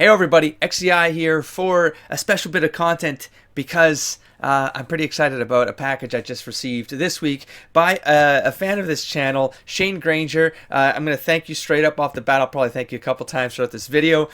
Hey everybody, XEI here for a special bit of content because I'm pretty excited about a package I just received this week by a fan of this channel, Shane Granger. I'm going to thank you straight up off the bat. I'll probably thank you a couple times throughout this video.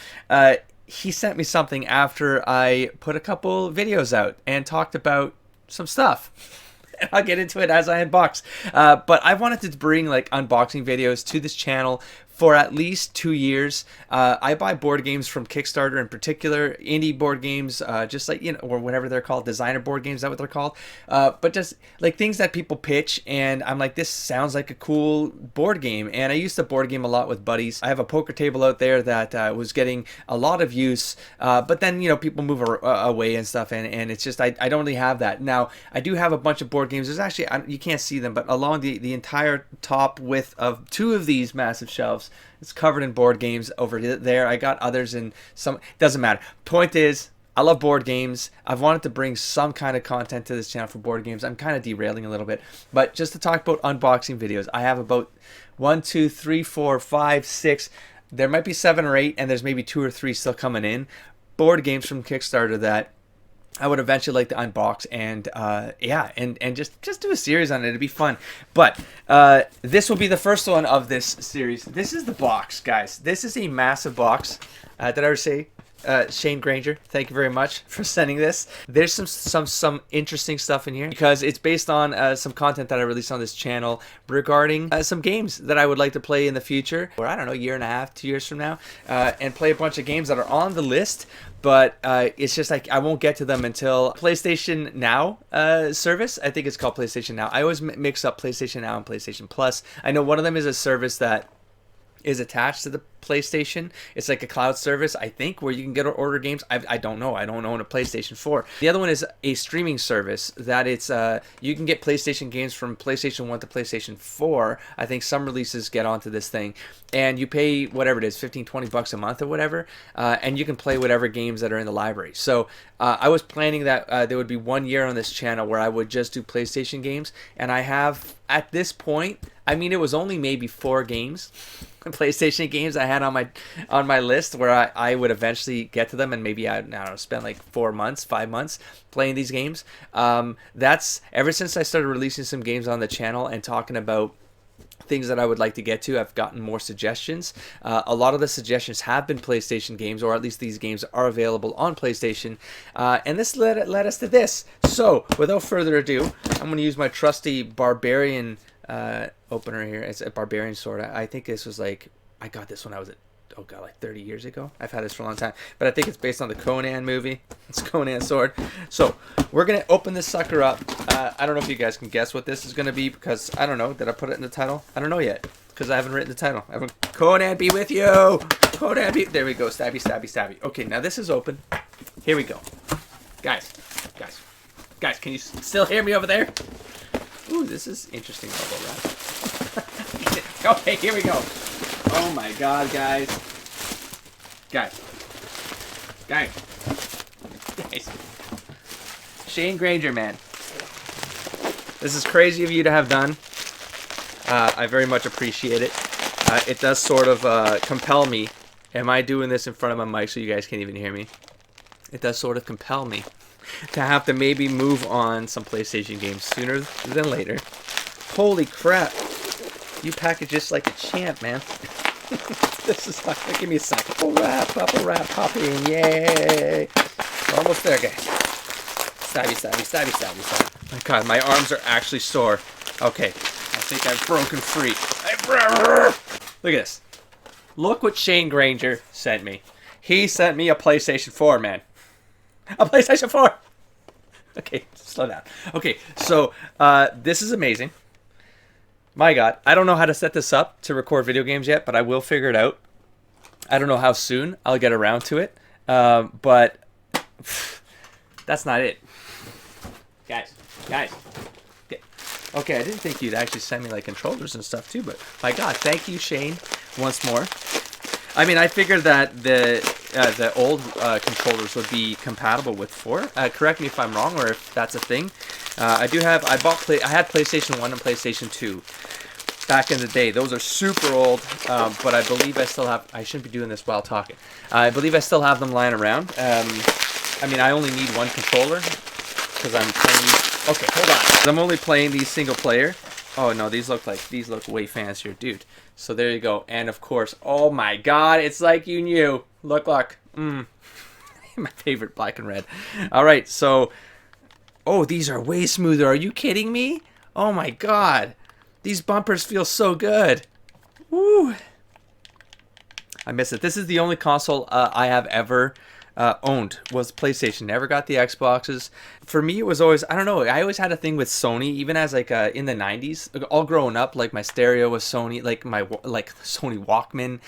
He sent me something after I put a couple videos out and talked about some stuff. I'll get into it as I unbox. But I wanted to bring like unboxing videos to this channel for at least 2 years. I buy board games from Kickstarter, in particular, indie board games, just like, or whatever they're called, designer board games, is that what they're called? But just like things that people pitch, and I'm like, this sounds like a cool board game. And I used to board game a lot with buddies. I have a poker table out there that was getting a lot of use, but then, people move away and stuff, and it's just, I don't really have that. Now, I do have a bunch of board games. There's actually, you can't see them, but along the entire top width of 2 of these massive shelves, it's covered in board games over there. I got others in some, doesn't matter. Point is, I love board games. I've wanted to bring some kind of content to this channel for board games. I'm kind of derailing a little bit, but just to talk about unboxing videos, I have about 1, 2, 3, 4, 5, 6. There might be 7 or 8, and there's maybe 2 or 3 still coming in. Board games from Kickstarter that I would eventually like to unbox and yeah, and just do a series on it. It'd be fun. But this will be the first one of this series. This is the box, guys. This is a massive box. Did I ever say Shane Granger? Thank you very much for sending this. There's some interesting stuff in here because it's based on some content that I released on this channel regarding some games that I would like to play in the future, or I don't know, a year and a half, 2 years from now, and play a bunch of games that are on the list. But it's just like I won't get to them until PlayStation Now service. I think it's called PlayStation Now. I always mix up PlayStation Now and PlayStation Plus. I know one of them is a service that is attached to the PlayStation. It's like a cloud service, I think, where you can get or order games. I don't know. I don't own a PlayStation 4. The other one is a streaming service that it's you can get PlayStation games from PlayStation 1 to PlayStation 4. I think some releases get onto this thing, and you pay whatever it is, 15, 20 bucks a month or whatever, and you can play whatever games that are in the library. So I was planning that there would be 1 year on this channel where I would just do PlayStation games, and I have at this point, I mean, it was only maybe 4 games, PlayStation games I had on my list where I would eventually get to them, and maybe I don't know, spend like 4 months, 5 months playing these games. That's ever since I started releasing some games on the channel and talking about things that I would like to get to, I've gotten more suggestions. A lot of the suggestions have been PlayStation games, or at least these games are available on PlayStation, and this led us to this. So without further ado, I'm going to use my trusty Barbarian opener here. It's a Barbarian sword. I think this was like, I got this when I was at, oh god, like 30 years ago. I've had this for a long time, but I think it's based on the Conan movie. It's Conan sword. So we're gonna open this sucker up. I don't know if you guys can guess what this is gonna be, because I don't know. Did I put it in the title? I don't know yet, because I haven't written the title. Conan be with you. Conan be. There we go. Stabby, stabby, stabby. Okay, now this is open. Here we go, guys. Can you still hear me over there? Ooh, this is interesting bubble wrap. Okay, here we go. Oh my god, guys. Guys. Shane Granger, man. This is crazy of you to have done. I very much appreciate it. It does sort of compel me. Am I doing this in front of my mic so you guys can't even hear me? It does sort of compel me to have to maybe move on some PlayStation games sooner than later. Holy crap. You package this like a champ, man. This is like, give me a sec. Bubble wrap, pop in, yay. We're almost there, guys. Stabby. My god, my arms are actually sore. Okay, I think I've broken free. Look at this. Look what Shane Granger sent me. He sent me a PlayStation 4, man. A PlayStation 4! Okay, slow down. Okay, so this is amazing. My god, I don't know how to set this up to record video games yet, but I will figure it out. I don't know how soon I'll get around to it, but that's not it. Guys. Okay, I didn't think you'd actually send me like controllers and stuff too, but my god, thank you, Shane, once more. I mean, I figured that the old controllers would be compatible with 4. Correct me if I'm wrong, or if that's a thing. I had PlayStation 1 and PlayStation 2. back in the day. Those are super old, but I believe I still have... I shouldn't be doing this while talking. I believe I still have them lying around. I mean, I only need one controller because I'm playing... Okay, hold on. I'm only playing these single player. Oh, no, these look way fancier, dude. So there you go. And, of course, oh, my God, it's like you knew. Look. My favorite, black and red. All right, so... Oh, these are way smoother. Are you kidding me? Oh, my God. These bumpers feel so good. Woo. I miss it. This is the only console I have ever owned was PlayStation. Never got the Xboxes. For me, it was always, I don't know, I always had a thing with Sony, even as like in the 90s, all growing up, like my stereo was Sony, like my Sony Walkman.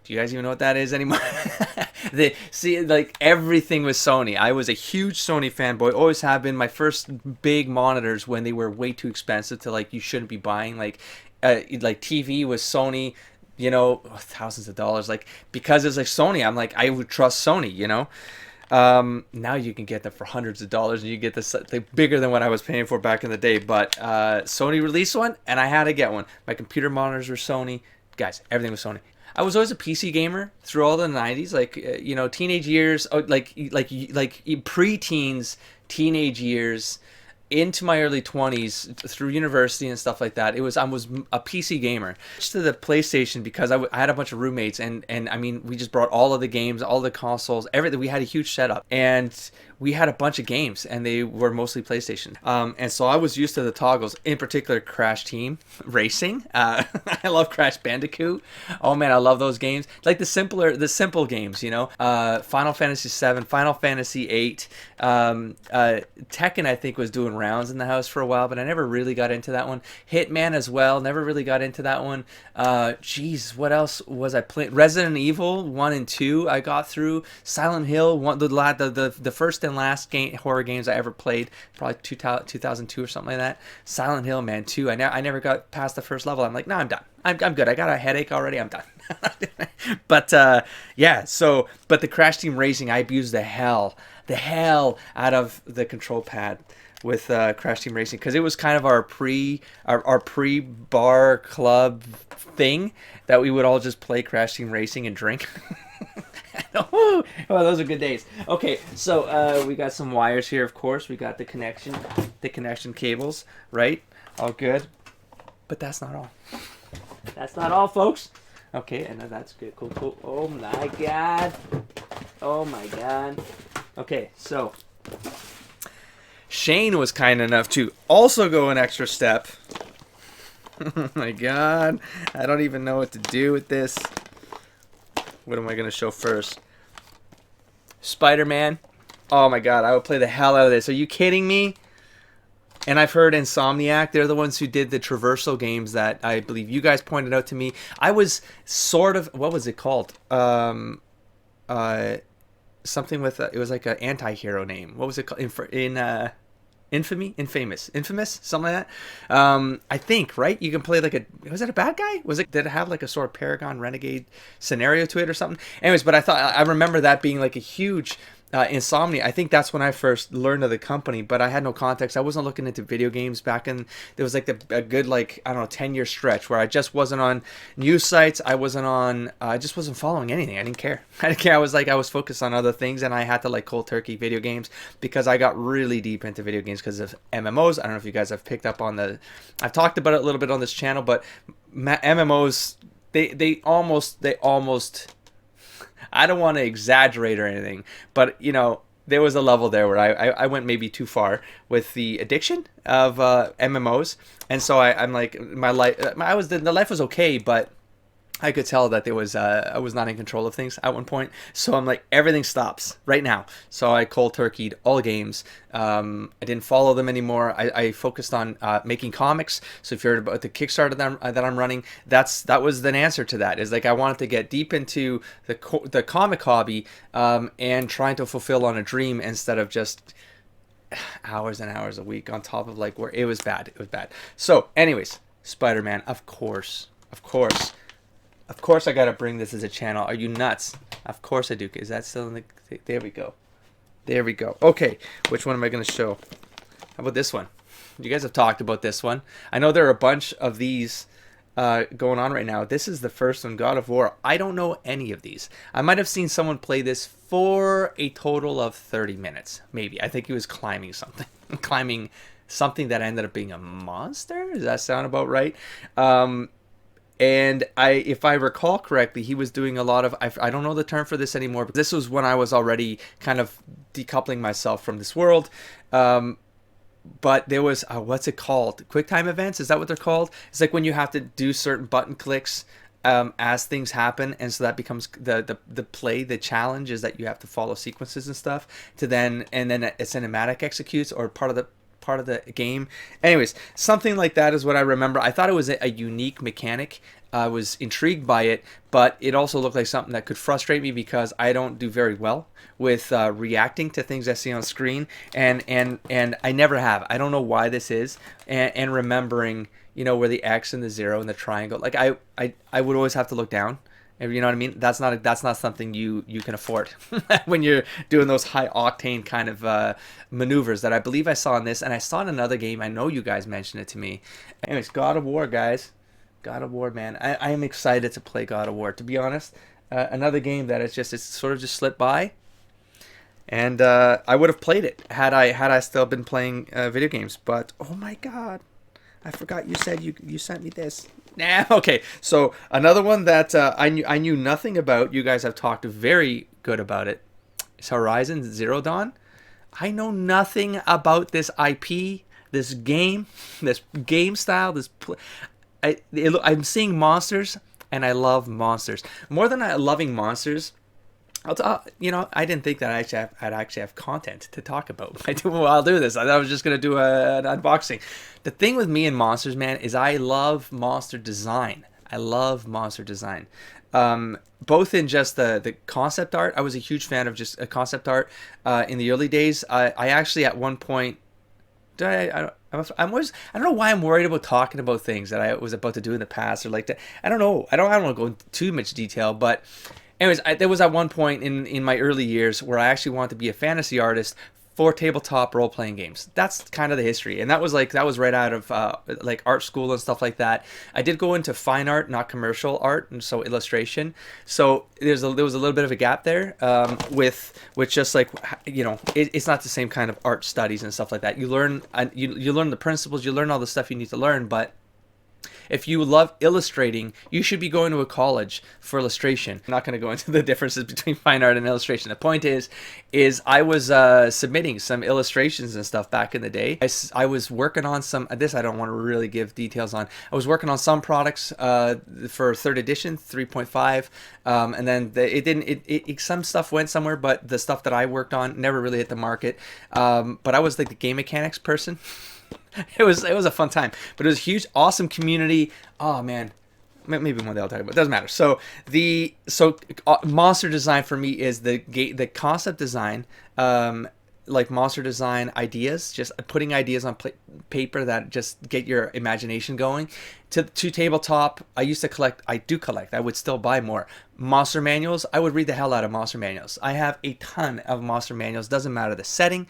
Do you guys even know what that is anymore? Like everything was Sony. I was a huge Sony fanboy, always have been. My first big monitors when they were way too expensive to like you shouldn't be buying, like TV was Sony. You know, thousands of dollars, like, because it's like Sony, I'm like, I would trust Sony, you know. Now you can get them for hundreds of dollars, and you get this bigger than what I was paying for back in the day. But Sony released one, and I had to get one. My computer monitors were Sony. Guys, everything was Sony. I was always a PC gamer through all the 90s, like, you know, teenage years, like pre-teens, teenage years, into my early 20s through university and stuff like that. I was a PC gamer. Just to the PlayStation because I had a bunch of roommates and I mean we just brought all of the games, all the consoles, everything. We had a huge setup and we had a bunch of games and they were mostly PlayStation. And so I was used to the toggles, in particular Crash Team Racing. I love Crash Bandicoot. Oh man, I love those games. Like the simple games, you know. Final Fantasy 7, Final Fantasy 8, Tekken I think was doing rounds in the house for a while, but I never really got into that one. Hitman as well, never really got into that one. Geez, what else was I playing? Resident Evil 1 and 2 I got through. Silent Hill, the first and last horror games I ever played, probably 2002 or something like that. Silent Hill, man, 2. I never got past the first level. I'm like, no, I'm done. I'm good. I got a headache already. I'm done. But yeah, so but the Crash Team Racing, I abused the hell out of the control pad with Crash Team Racing because it was kind of our pre-bar club thing that we would all just play Crash Team Racing and drink. Oh, those are good days. Okay, so we got some wires here, of course. We got the connection cables, right? All good. But that's not all. That's not all, folks. Okay, and that's good. Cool. Oh my God. Okay, so Shane was kind enough to also go an extra step. Oh my God. I don't even know what to do with this. What am I going to show first? Spider-Man. Oh my God, I would play the hell out of this. Are you kidding me? And I've heard Insomniac, they're the ones who did the traversal games that I believe you guys pointed out to me. I was sort of, what was it called? Something with, it was like an anti-hero name. What was it called? Infamous, something like that. I think, right? You can play like was it a bad guy? Did it have like a sort of Paragon Renegade scenario to it or something? Anyways, but I remember that being like a huge Insomnia. I think that's when I first learned of the company, but I had no context. I wasn't looking into video games back in. There was like a good, like, I don't know, 10-year stretch where I just wasn't on news sites. I just wasn't following anything. I didn't care. I was focused on other things, and I had to like cold turkey video games because I got really deep into video games because of MMOs. I don't know if you guys have picked up on I've talked about it a little bit on this channel, but MMOs, they almost I don't want to exaggerate or anything, but you know, there was a level there where I went maybe too far with the addiction of MMOs, and so I'm like, the life was okay, but I could tell that I was not in control of things at one point. So I'm like, everything stops right now. So I cold turkeyed all games. I didn't follow them anymore. I focused on making comics. So if you heard about the Kickstarter that I'm running, that was an answer to that. Is like I wanted to get deep into the comic hobby and trying to fulfill on a dream instead of just hours and hours a week on top of like where it was bad. So anyways, Spider-Man, of course. Of course I gotta bring this as a channel. Are you nuts? Of course I do. Is that still in the... There we go. Okay, which one am I gonna show? How about this one? You guys have talked about this one. I know there are a bunch of these going on right now. This is the first one, God of War. I don't know any of these. I might have seen someone play this for a total of 30 minutes, maybe. I think he was climbing something, climbing something that ended up being a monster. Does that sound about right? And if I recall correctly, he was doing a lot of, I don't know the term for this anymore, but this was when I was already kind of decoupling myself from this world. But there was, what's it called? QuickTime events? Is that what they're called? It's like when you have to do certain button clicks as things happen, and so that becomes the play. The challenge is that you have to follow sequences and stuff to then, and then a cinematic executes, or part of the game. Anyways, something like that is what I remember. I thought it was a unique mechanic. I was intrigued by it, but it also looked like something that could frustrate me because I don't do very well with reacting to things I see on screen, and I never have. I don't know why this is, and remembering, you know, where the X and the 0 and the triangle, like I would always have to look down. You know what I mean? That's not something you can afford when you're doing those high octane kind of maneuvers that I believe I saw in this, and I saw in another game. I know you guys mentioned it to me. Anyways, God of War, guys. God of War, man. I am excited to play God of War. To be honest, another game that it's sort of just slipped by, and I would have played it had I still been playing video games. But oh my God, I forgot you said you sent me this. Nah, okay. So another one that I knew nothing about. You guys have talked very good about it. It's Horizon Zero Dawn. I know nothing about this IP, this game style. I'm seeing monsters, and I love monsters more than loving monsters. You know, I didn't think that I'd actually have content to talk about. I'll do this. I was just gonna do an unboxing. The thing with me and monsters, man, is I love monster design. Both in just the concept art. I was a huge fan of just concept art in the early days. I actually at one point, I don't know why I'm worried about talking about things that I was about to do in the past, or like that. I don't know. I don't want to go into too much detail, but anyways, there was at one point in my early years where I actually wanted to be a fantasy artist for tabletop role-playing games. That's kind of the history, and that was right out of like art school and stuff like that. I did go into fine art, not commercial art, and so illustration. So there was a little bit of a gap there with just like, you know, it's not the same kind of art studies and stuff like that. You learn you learn the principles, you learn all the stuff you need to learn, but if you love illustrating, you should be going to a college for illustration. I'm not going to go into the differences between fine art and illustration. The point is I was submitting some illustrations and stuff back in the day. I was working on some, this I don't want to really give details on. I was working on some products for 3rd edition, 3.5, and then some stuff went somewhere, but the stuff that I worked on never really hit the market. But I was like the game mechanics person. It was a fun time, but it was a huge, awesome community. Oh man, maybe one day I'll talk about it. Doesn't matter. So monster design for me is the concept design, like monster design ideas, just putting ideas on paper that just get your imagination going. To tabletop, I used to collect. I do collect. I would still buy more monster manuals. I would read the hell out of monster manuals. I have a ton of monster manuals. Doesn't matter the setting.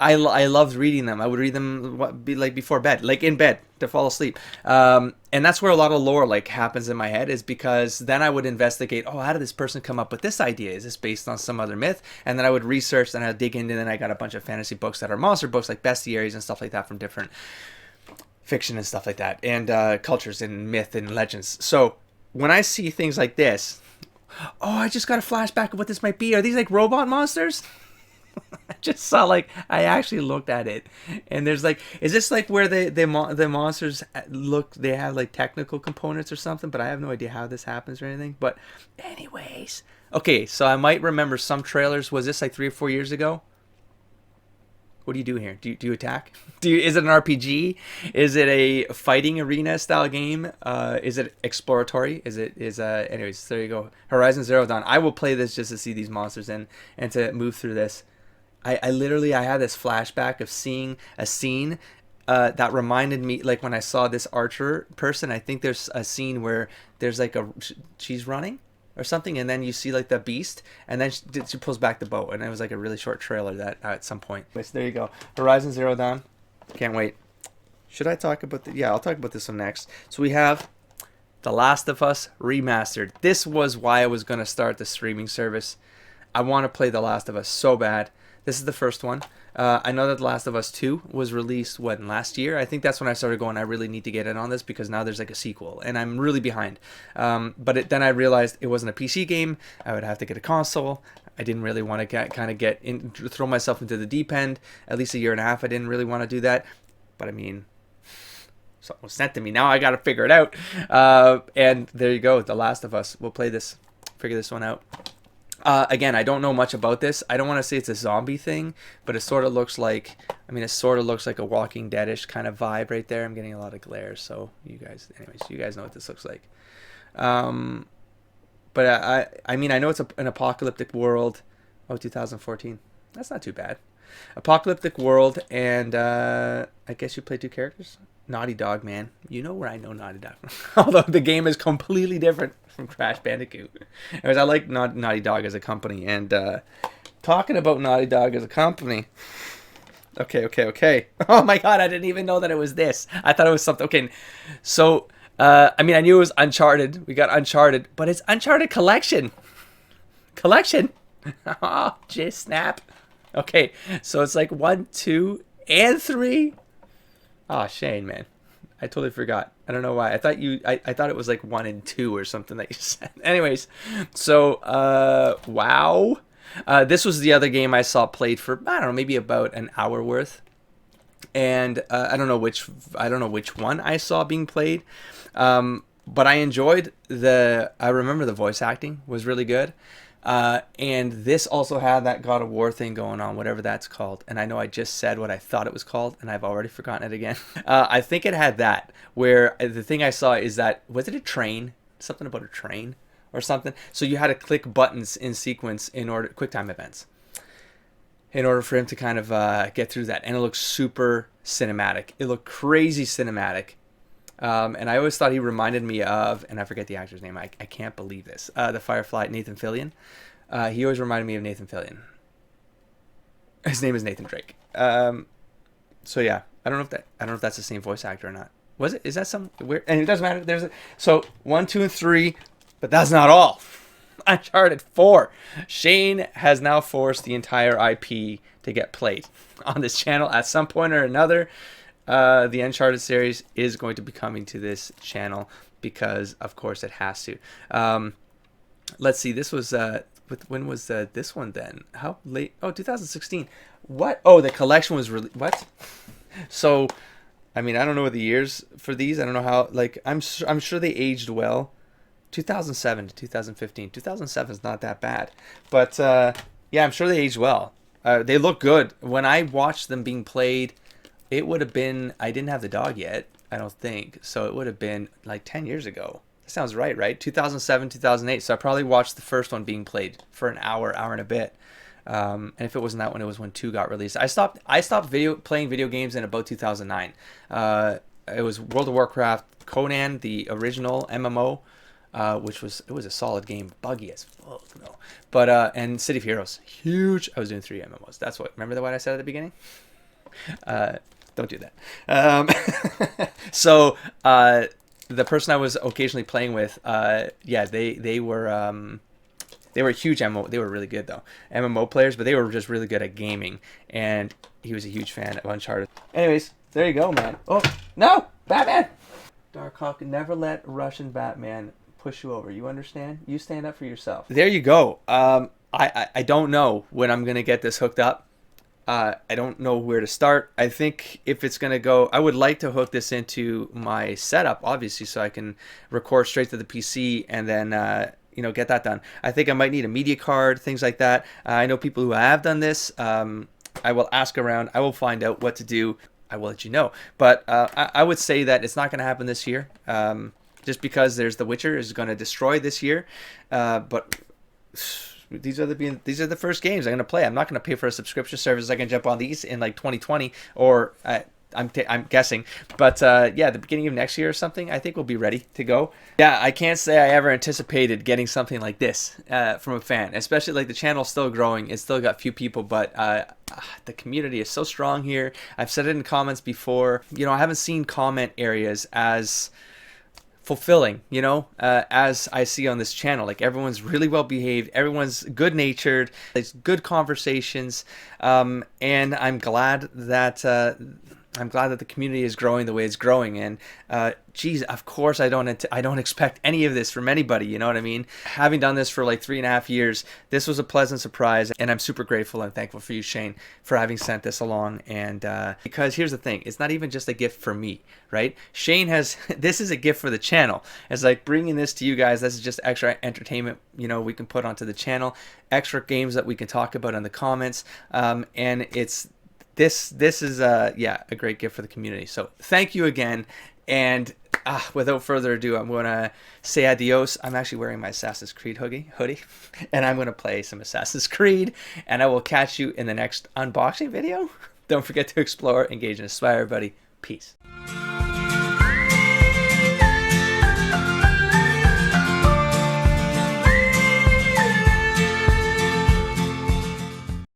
I loved reading them. I would read them before bed, like in bed to fall asleep. And that's where a lot of lore like happens in my head, is because then I would investigate, how did this person come up with this idea? Is this based on some other myth? And then I would research, and I'd dig into, and then I got a bunch of fantasy books that are monster books, like bestiaries and stuff like that from different fiction and stuff like that, and cultures and myth and legends. So when I see things like this, I just got a flashback of what this might be. Are these like robot monsters? I just saw, I actually looked at it, and there's is this where the monsters look, they have technical components or something, but I have no idea how this happens or anything. But anyways, okay, so I might remember some trailers. Was this 3 or 4 years ago? What do you do here? Do you attack? Is it an RPG? Is it a fighting arena style game? Is it exploratory? Anyways, there you go. Horizon Zero Dawn. I will play this just to see these monsters and to move through this. I had this flashback of seeing a scene that reminded me, when I saw this archer person. I think there's a scene where there's she's running or something, and then you see the beast, and then she pulls back the bow, and it was a really short trailer that at some point. So there you go, Horizon Zero Dawn. Can't wait. should I talk about the? Yeah, I'll talk about this one next. So we have The Last of Us Remastered. This was why I was going to start the streaming service. I want to play The Last of Us so bad. This is the first one. I know that The Last of Us 2 was released, last year? I think that's when I started going, I really need to get in on this because now there's like a sequel and I'm really behind. But then I realized it wasn't a PC game. I would have to get a console. I didn't really want to throw myself into the deep end. At least a year and a half, I didn't really want to do that. But I mean, something was sent to me. Now I got to figure it out. And there you go. The Last of Us. We'll play this, figure this one out. Again, I don't know much about this. I don't want to say it's a zombie thing, but it sort of looks like, it sort of looks like a Walking Dead-ish kind of vibe right there. I'm getting a lot of glare, so you guys know what this looks like. But I know it's an apocalyptic world. Oh, 2014. That's not too bad. Apocalyptic world, and I guess you play two characters? Naughty Dog, man. You know where I know Naughty Dog. Although the game is completely different from Crash Bandicoot. Anyways, I like Naughty Dog as a company. And talking about Naughty Dog as a company. Okay. Oh my god, I didn't even know that it was this. I thought it was something. Okay, so, I knew it was Uncharted. We got Uncharted. But it's Uncharted Collection. Oh, just snap. Okay, so it's like 1, 2, and 3. Oh, Shane, man. I totally forgot. I don't know why. I thought it was like 1 and 2 or something that you said. Anyways, so wow. This was the other game I saw played for, I don't know, maybe about an hour worth. And I don't know which one I saw being played. But I enjoyed I remember the voice acting was really good. And this also had that God of War thing going on, whatever that's called. And I know I just said what I thought it was called, and I've already forgotten it again. I think it had that, where the thing I saw is that, was it a train? Something about a train or something? So you had to click buttons in sequence QuickTime events, in order for him to kind of get through that. And it looked super cinematic. It looked crazy cinematic. And I always thought he reminded me of, and I forget the actor's name. I can't believe this. The Firefly, Nathan Fillion. He always reminded me of Nathan Fillion. His name is Nathan Drake. So yeah, I don't know if that's the same voice actor or not. Was it? Is that some weird? And it doesn't matter. So 1, 2, and 3, but that's not all. Uncharted 4. Shane has now forced the entire IP to get played on this channel at some point or another. The Uncharted series is going to be coming to this channel because, of course, it has to. Let's see. This was when was this one then? How late? Oh, 2016. What? Oh, the collection was really what? So, I don't know what the years for these. I don't know how. Like, I'm sure they aged well. 2007 to 2015. 2007 is not that bad, but yeah, I'm sure they aged well. They look good. When I watched them being played, it would have been, I didn't have the dog yet, I don't think. So it would have been like 10 years ago. That sounds right? 2007, 2008. So I probably watched the first one being played for an hour and a bit. And if it wasn't that one, it was when 2 got released. I stopped playing video games in about 2009. It was World of Warcraft, Conan, the original MMO, which was a solid game, buggy as fuck though. But and City of Heroes, huge. I was doing 3 MMOs. That's remember what I said at the beginning? Don't do that. So the person I was occasionally playing with, yeah, they were huge MMO. They were really good though, MMO players, but they were just really good at gaming. And he was a huge fan of Uncharted. Anyways, there you go, man. Oh no, Batman! Darkhawk, never let Russian Batman push you over. You understand? You stand up for yourself. There you go. I don't know when I'm gonna get this hooked up. I don't know where to start. I think if it's going to go, I would like to hook this into my setup, obviously, so I can record straight to the PC and then, get that done. I think I might need a media card, things like that. I know people who have done this. I will ask around. I will find out what to do. I will let you know. But I would say that it's not going to happen this year, just because there's The Witcher is going to destroy this year. But these are the first games I'm going to play. I'm not going to pay for a subscription service. I can jump on these in like 2020 or I'm guessing, but yeah, the beginning of next year or something, I think we'll be ready to go. Yeah, I can't say I ever anticipated getting something like this from a fan, especially like the channel's still growing. It's still got few people, but the community is so strong here. I've said it in comments before. You know, I haven't seen comment areas as fulfilling, you know, as I see on this channel. Like, everyone's really well behaved, everyone's good natured, it's good conversations, and I'm glad that the community is growing the way it's growing. And geez, of course I don't expect any of this from anybody, you know what I mean? Having done this for like 3.5 years, this was a pleasant surprise, and I'm super grateful and thankful for you, Shane, for having sent this along. And because here's the thing, it's not even just a gift for me, right? Shane has this is a gift for the channel. It's like bringing this to you guys. This is just extra entertainment, you know, we can put onto the channel, extra games that we can talk about in the comments, and it's this is yeah, a great gift for the community. So thank you again. And without further ado, I'm going to say adios. I'm actually wearing my Assassin's Creed hoodie, and I'm going to play some Assassin's Creed, and I will catch you in the next unboxing video. Don't forget to explore, engage, and inspire, everybody. Peace.